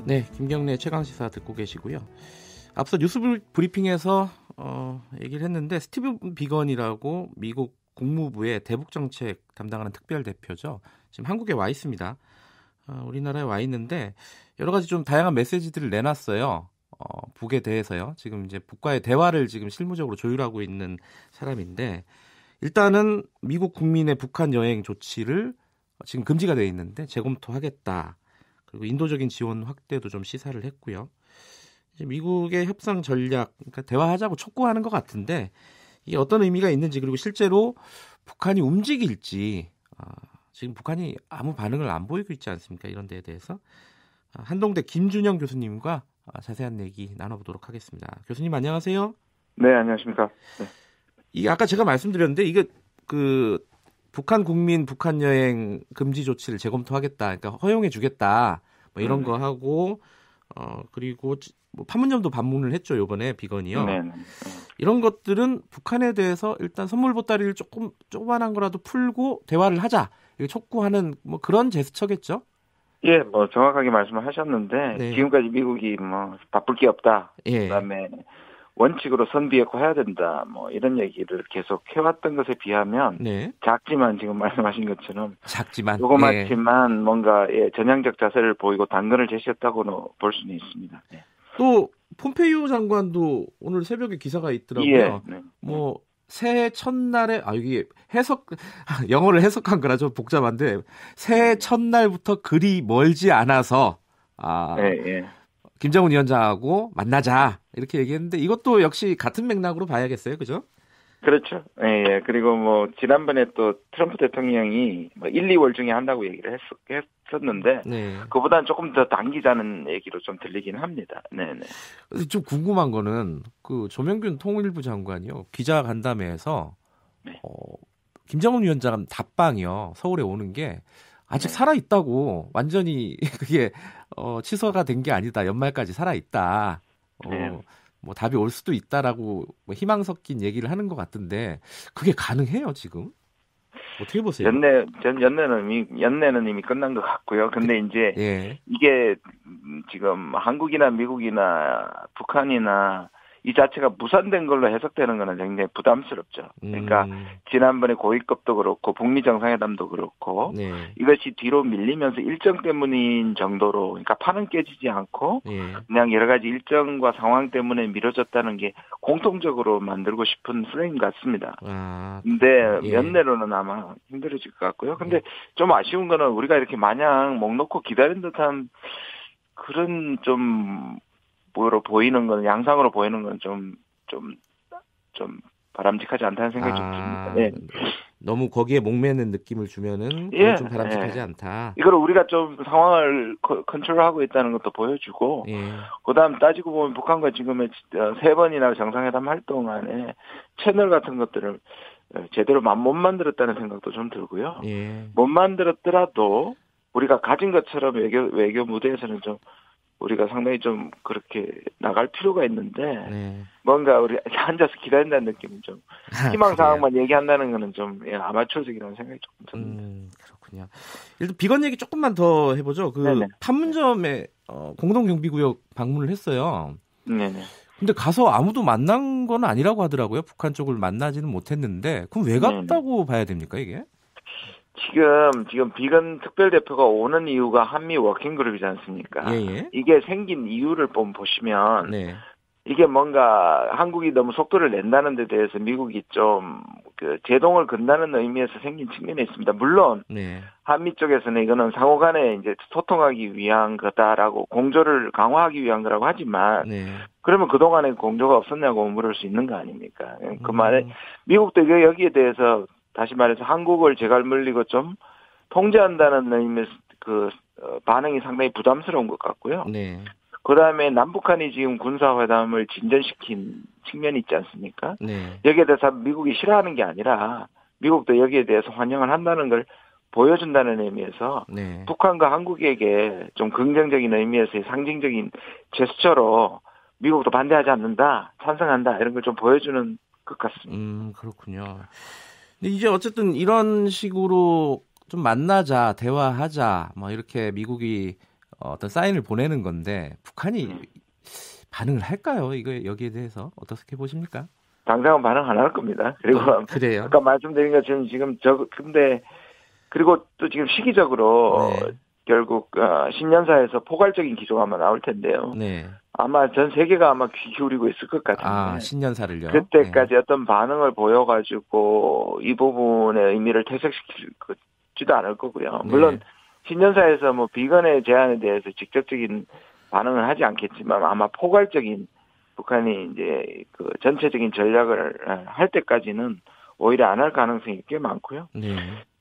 네, 김경래 최강시사 듣고 계시고요. 앞서 뉴스 브리핑에서 얘기를 했는데 스티븐 비건이라고 미국 국무부의 대북정책 담당하는 특별대표죠. 지금 한국에 와 있습니다. 우리나라에 와 있는데 여러 가지 좀 다양한 메시지들을 내놨어요. 북에 대해서요. 지금 이제 북과의 대화를 지금 실무적으로 조율하고 있는 사람인데 일단은 미국 국민의 북한 여행 조치를 지금 금지가 되어 있는데 재검토하겠다. 그리고 인도적인 지원 확대도 좀 시사를 했고요. 이제 미국의 협상 전략, 그러니까 대화하자고 촉구하는 것 같은데 이게 어떤 의미가 있는지 그리고 실제로 북한이 움직일지 지금 북한이 아무 반응을 안 보이고 있지 않습니까? 이런 데에 대해서 한동대 김준영 교수님과 자세한 얘기 나눠보도록 하겠습니다. 교수님 안녕하세요. 네, 안녕하십니까. 네. 이게 아까 제가 말씀드렸는데 이게 그 북한 국민 북한 여행 금지 조치를 재검토하겠다. 그러니까 허용해 주겠다. 뭐 이런 거 하고 그리고 뭐 판문점도 방문을 했죠. 이번에 비건이요. 네. 이런 것들은 북한에 대해서 일단 선물 보따리를 조금 조그만한 거라도 풀고 대화를 하자. 이렇게 촉구하는 뭐 그런 제스처겠죠. 예, 뭐 정확하게 말씀을 하셨는데 네. 지금까지 미국이 뭐 바쁠 게 없다. 예. 그다음에 원칙으로 선비핵화해야 된다. 뭐 이런 얘기를 계속 해왔던 것에 비하면 네. 작지만 지금 말씀하신 것처럼 작지만 조그맣지만 뭔가 전향적 자세를 보이고 당근을 제시했다고는 볼 수는 있습니다. 네. 또 폼페이오 장관도 오늘 새벽에 기사가 있더라고요. 예. 네. 뭐 새해 첫날에 이게 영어를 해석한 거라 좀 복잡한데 새해 첫날부터 그리 멀지 않아서 예. 김정은 위원장하고 만나자 이렇게 얘기했는데 이것도 역시 같은 맥락으로 봐야겠어요, 그죠? 그렇죠. 예. 그리고 뭐 지난번에 또 트럼프 대통령이 뭐 1, 2월 중에 한다고 얘기를 했었는데 네. 그보다는 조금 더 당기자는 얘기로 좀 들리긴 합니다. 네네. 좀 궁금한 거는 그 조명균 통일부 장관이요 기자 간담회에서 네. 김정은 위원장 답방이요 서울에 오는 게 아직 살아 있다고 완전히 그게 취소가 된 게 아니다 연말까지 살아 있다. 뭐 답이 올 수도 있다라고 뭐 희망 섞인 얘기를 하는 것 같은데 그게 가능해요 지금? 어떻게 보세요? 연내는 이미 끝난 것 같고요. 근데 이제 예. 이게 지금 한국이나 미국이나 북한이나 이 자체가 무산된 걸로 해석되는 거는 굉장히 부담스럽죠. 그러니까 지난번에 고위급도 그렇고 북미 정상회담도 그렇고 네. 이것이 뒤로 밀리면서 일정 때문인 정도로 그러니까 판은 깨지지 않고 그냥 여러 가지 일정과 상황 때문에 미뤄졌다는 게 공통적으로 만들고 싶은 프레임 같습니다. 근데 연내로는 아마 힘들어질 것 같고요. 근데 좀 아쉬운 거는 우리가 이렇게 마냥 목 놓고 기다린 듯한 그런 좀 뭐로 보이는 건 양상으로 보이는 건 좀 바람직하지 않다는 생각이 좀 듭니다. 네. 너무 거기에 목매는 느낌을 주면은 좀 바람직하지 않다. 이걸 우리가 좀 상황을 컨트롤하고 있다는 것도 보여주고, 그다음 따지고 보면 북한과 지금의 3번이나 정상회담 활동 안에 채널 같은 것들을 제대로 못 만들었다는 생각도 좀 들고요. 못 만들었더라도 우리가 가진 것처럼 외교 무대에서는 좀 우리가 상당히 좀 그렇게 나갈 필요가 있는데 뭔가 우리 앉아서 기다린다는 느낌은 좀 희망사항만 얘기한다는 거는 좀 아마추어적이라는 생각이 조금 듭니다. 그렇군요. 일단 비건 얘기 조금만 더 해보죠. 판문점에 공동경비구역 방문을 했어요. 네네. 근데 가서 아무도 만난 건 아니라고 하더라고요. 북한 쪽을 만나지는 못했는데 그럼 왜 갔다고 봐야 됩니까 이게? 지금 비건 특별대표가 오는 이유가 한미 워킹그룹이지 않습니까? 이게 생긴 이유를 보시면 이게 뭔가 한국이 너무 속도를 낸다는 데 대해서 미국이 좀 제동을 건다는 의미에서 생긴 측면이 있습니다. 물론 한미 쪽에서는 이거는 상호간에 이제 소통하기 위한 거다라고 공조를 강화하기 위한 거라고 하지만 그러면 그동안에 공조가 없었냐고 물을 수 있는 거 아닙니까? 그 말에 미국도 여기에 대해서 다시 말해서 한국을 제갈 물리고 좀 통제한다는 의미에서 반응이 상당히 부담스러운 것 같고요. 그다음에 남북한이 지금 군사회담을 진전시킨 측면이 있지 않습니까? 여기에 대해서 미국이 싫어하는 게 아니라 미국도 여기에 대해서 환영을 한다는 걸 보여준다는 의미에서 북한과 한국에게 좀 긍정적인 의미에서의 상징적인 제스처로 미국도 반대하지 않는다, 찬성한다 이런 걸 좀 보여주는 것 같습니다. 그렇군요. 근데 이제 어쨌든 이런 식으로 좀 만나자, 대화하자, 뭐 이렇게 미국이 어떤 사인을 보내는 건데 북한이 반응을 할까요? 이거 여기에 대해서 어떻게 보십니까? 당장은 반응 안 할 겁니다. 그리고 그래요. 아까 말씀드린 것처럼 지금 근데 그리고 또 지금 시기적으로 네. 결국 신년사에서 포괄적인 기조가 아마 나올 텐데요. 네. 아마 전 세계가 아마 귀 기울이고 있을 것 같은데. 신년사를요. 그때까지 어떤 반응을 보여가지고 이 부분의 의미를 퇴색시키지도 않을 거고요. 물론 신년사에서 뭐 비건의 제안에 대해서 직접적인 반응을 하지 않겠지만 아마 포괄적인 북한이 이제 그 전체적인 전략을 할 때까지는 오히려 안 할 가능성이 꽤 많고요.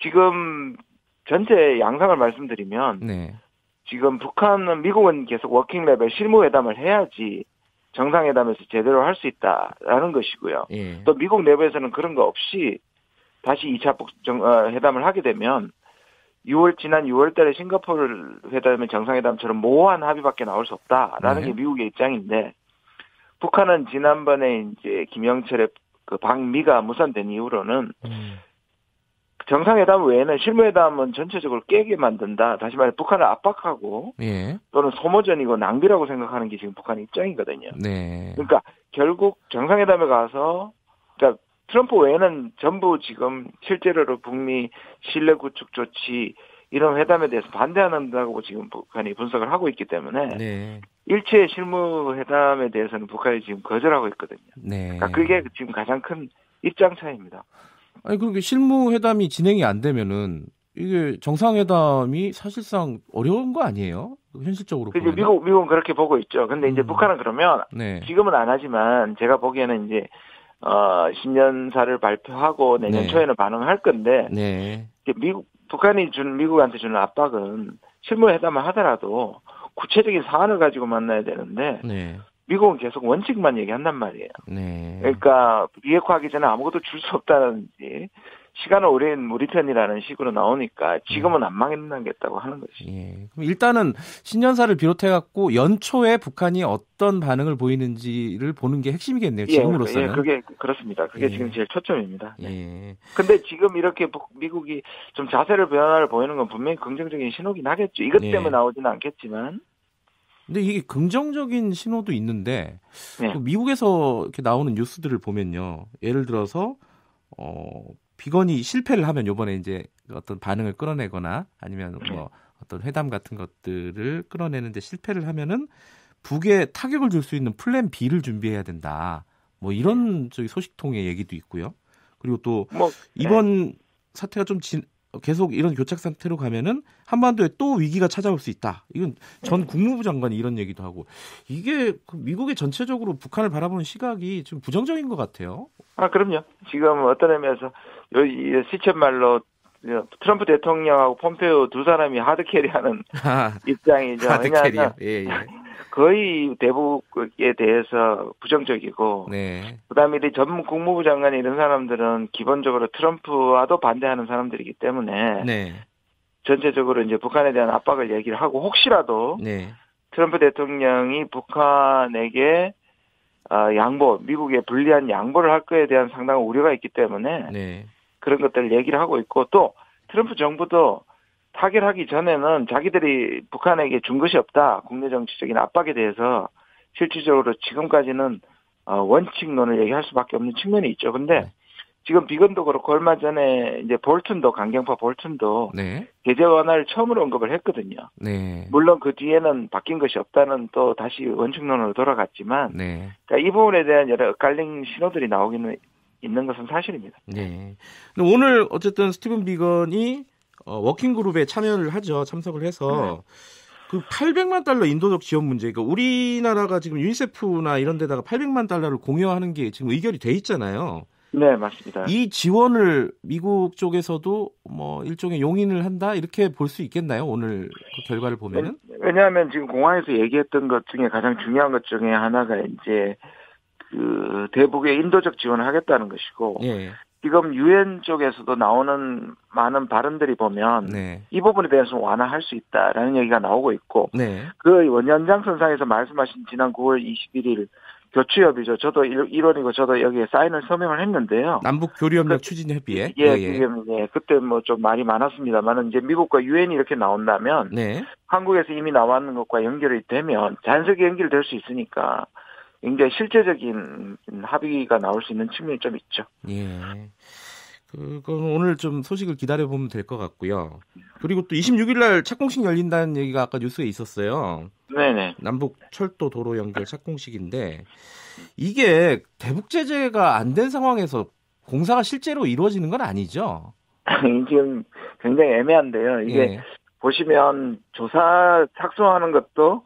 지금 전체 양상을 말씀드리면 지금 북한은 미국은 계속 워킹 레벨 실무회담을 해야지 정상회담에서 제대로 할 수 있다라는 것이고요. 또 미국 내부에서는 그런 거 없이 다시 2차 회담을 하게 되면 지난 6월 달에 싱가포르 회담의 정상회담처럼 모호한 합의밖에 나올 수 없다라는 게 미국의 입장인데 북한은 지난번에 이제 김영철의 그 방미가 무산된 이후로는 정상회담 외에는 실무회담은 전체적으로 깨게 만든다. 다시 말해 북한을 압박하고 또는 소모전이고 낭비라고 생각하는 게 지금 북한 입장이거든요. 그러니까 결국 정상회담에 가서 그러니까 트럼프 외에는 전부 지금 실제로로 북미 신뢰 구축 조치 이런 회담에 대해서 반대한다고 지금 북한이 분석을 하고 있기 때문에 일체 실무 회담에 대해서는 북한이 지금 거절하고 있거든요. 그러니까 그게 지금 가장 큰 입장 차이입니다. 아니 그렇게 실무 회담이 진행이 안 되면은 이게 정상회담이 사실상 어려운 거 아니에요? 현실적으로 보면. 미국은 그렇게 보고 있죠. 근데 이제 북한은 그러면 지금은 안 하지만 제가 보기에는 이제 신년사를 발표하고 내년 초에는 반응할 건데 북한이 미국한테 주는 압박은 실무회담을 하더라도 구체적인 사안을 가지고 만나야 되는데 미국은 계속 원칙만 얘기한단 말이에요. 그러니까 비핵화하기 전에 아무것도 줄 수 없다는지 시간을 우린 우리 편이라는 식으로 나오니까 지금은 안 망했겠다고 하는 것이죠. 그럼 일단은 신년사를 비롯해갖고 연초에 북한이 어떤 반응을 보이는지를 보는 게 핵심이겠네요. 지금으로서는. 그게 그렇습니다. 그게 지금 제일 초점입니다. 근데 지금 이렇게 미국이 좀 자세를 변화를 보이는 건 분명히 긍정적인 신호긴 하겠죠. 이것 때문에 나오지는 않겠지만. 근데 이게 긍정적인 신호도 있는데 또 미국에서 이렇게 나오는 뉴스들을 보면요. 예를 들어서 비건이 실패를 하면 이번에 이제 어떤 반응을 끌어내거나 아니면 뭐 어떤 회담 같은 것들을 끌어내는데 실패를 하면은 북에 타격을 줄 수 있는 플랜 B를 준비해야 된다. 뭐 이런 저기 소식통의 얘기도 있고요. 그리고 또 이번 사태가 좀 계속 이런 교착 상태로 가면은 한반도에 또 위기가 찾아올 수 있다. 이건 전 국무부 장관이 이런 얘기도 하고 이게 미국의 전체적으로 북한을 바라보는 시각이 좀 부정적인 것 같아요. 그럼요. 지금 어떤 의미에서 시쳇말로 트럼프 대통령하고 폼페이오 두 사람이 하드캐리하는 입장이죠. 하드캐리요. 거의 대북에 대해서 부정적이고, 그다음에 전 국무부 장관 이런 사람들은 기본적으로 트럼프와도 반대하는 사람들이기 때문에 전체적으로 이제 북한에 대한 압박을 얘기를 하고 혹시라도 트럼프 대통령이 북한에게 미국에 불리한 양보를 할 거에 대한 상당한 우려가 있기 때문에 그런 것들을 얘기를 하고 있고 또 트럼프 정부도 타결하기 전에는 자기들이 북한에게 준 것이 없다. 국내 정치적인 압박에 대해서 실질적으로 지금까지는 원칙론을 얘기할 수밖에 없는 측면이 있죠. 근데 지금 비건도 그렇고 얼마 전에 이제 강경파 볼튼도 제재 완화를 처음으로 언급을 했거든요. 물론 그 뒤에는 바뀐 것이 없다는 또 다시 원칙론으로 돌아갔지만 그러니까 이 부분에 대한 여러 엇갈린 신호들이 나오기는 있는 것은 사실입니다. 오늘 어쨌든 스티븐 비건이 워킹그룹에 참석을 해서 그 800만 달러 인도적 지원 문제, 그러니까 우리나라가 지금 유니세프나 이런 데다가 800만 달러를 공여하는 게 지금 의결이 돼 있잖아요. 네, 맞습니다. 이 지원을 미국 쪽에서도 뭐 일종의 용인을 한다 이렇게 볼 수 있겠나요? 오늘 그 결과를 보면은? 왜냐하면 지금 공항에서 얘기했던 것 중에 가장 중요한 것 중에 하나가 이제 그 대북에 인도적 지원을 하겠다는 것이고 지금 유엔 쪽에서도 나오는 많은 발언들이 보면 이 부분에 대해서 완화할 수 있다라는 얘기가 나오고 있고 그 연장선상에서 말씀하신 지난 9월 21일 교추협의죠. 저도 1원이고 저도 여기에 사인을 서명을 했는데요. 남북 교류협력 추진 협의회. 그때 뭐 좀 말이 많았습니다만은 이제 미국과 유엔이 이렇게 나온다면 한국에서 이미 나왔는 것과 연결이 되면 자연스럽게 연결될 수 있으니까 굉장히 실제적인 합의가 나올 수 있는 측면이 좀 있죠. 예. 그건 오늘 좀 소식을 기다려보면 될 것 같고요. 그리고 또 26일 날 착공식 열린다는 얘기가 아까 뉴스에 있었어요. 네네. 남북 철도 도로 연결 착공식인데 이게 대북 제재가 안 된 상황에서 공사가 실제로 이루어지는 건 아니죠? 지금 굉장히 애매한데요. 이게 예. 보시면 조사 착수하는 것도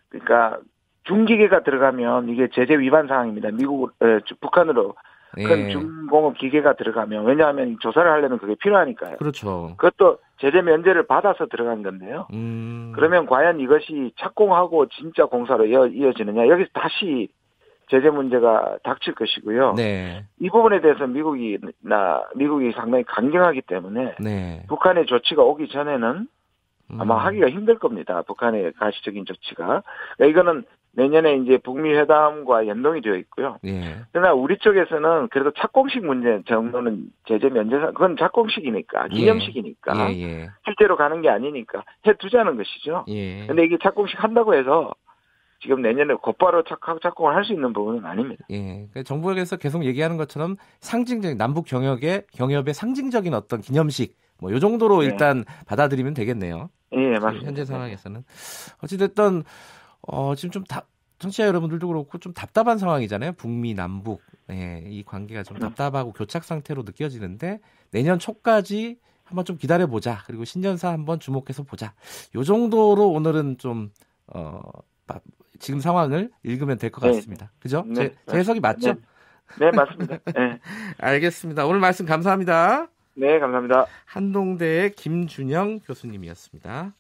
그러니까 중기계가 들어가면 이게 제재 위반 사항입니다. 북한으로 큰 중공업 기계가 들어가면 왜냐하면 조사를 하려면 그게 필요하니까요. 그렇죠. 그것도 제재 면제를 받아서 들어간 건데요. 그러면 과연 이것이 착공하고 진짜 공사로 이어지느냐 여기서 다시 제재 문제가 닥칠 것이고요. 네. 이 부분에 대해서 미국이 상당히 강경하기 때문에 네. 북한의 조치가 오기 전에는 아마 하기가 힘들 겁니다. 북한의 가시적인 조치가. 그러니까 이거는 내년에 이제 북미 회담과 연동이 되어 있고요. 예. 그러나 우리 쪽에서는 그래도 착공식 문제 정도는 제재 면제사 그건 착공식이니까 기념식이니까 실제로 가는 게 아니니까 해두자는 것이죠. 그런데 이게 착공식 한다고 해서 지금 내년에 곧바로 착공을 할 수 있는 부분은 아닙니다. 예. 그러니까 정부에서 계속 얘기하는 것처럼 상징적인 남북 경협의 상징적인 어떤 기념식 뭐 이 정도로 일단 받아들이면 되겠네요. 예, 맞습니다. 현재 상황에서는 어찌됐든 지금 좀 청취자 여러분들도 그렇고 좀 답답한 상황이잖아요. 북미 남북 이 관계가 좀 답답하고 교착 상태로 느껴지는데 내년 초까지 한번 좀 기다려보자. 그리고 신년사 한번 주목해서 보자. 이 정도로 오늘은 좀 지금 상황을 읽으면 될 것 같습니다. 그죠? 네. 제 해석이 맞죠? 네, 맞습니다. 네. 알겠습니다. 오늘 말씀 감사합니다. 네, 감사합니다. 한동대의 김준영 교수님이었습니다.